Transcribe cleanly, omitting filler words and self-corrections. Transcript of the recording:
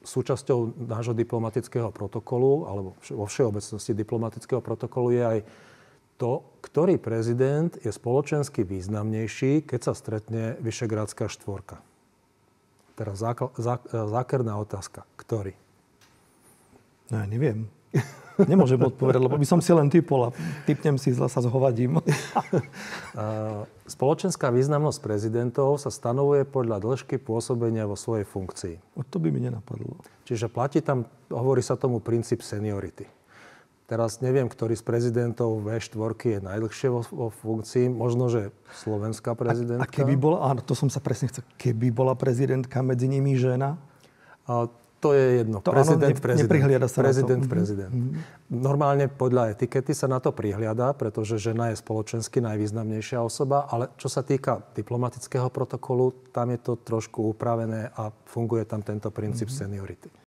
súčasťou nášho diplomatického protokolu, alebo vo všeobecnosti diplomatického protokolu je aj to, ktorý prezident je spoločensky významnejší, keď sa stretne Vyšegrádska štvorka. Teraz zákerná otázka. Ktorý? No ja neviem. Nemôžem odpovedať, lebo by som si len typol a typnem si, zle sa zhovadím. Spoločenská významnosť prezidentov sa stanovuje podľa dĺžky pôsobenia vo svojej funkcii. To by mi nenapadlo. Čiže platí tam, hovorí sa tomu princíp seniority. Teraz neviem, ktorý z prezidentov V4 je najdlhšie vo funkcii. Možno, že slovenská prezidentka. A keby bola, áno, to som sa presne chcel, keby bola prezidentka medzi nimi žena? To je jedno. To prezident. Neprihliada sa prezident, na to. prezident. Normálne podľa etikety sa na to prihliada, pretože žena je spoločensky najvýznamnejšia osoba, ale čo sa týka diplomatického protokolu, tam je to trošku upravené a funguje tam tento princíp seniority.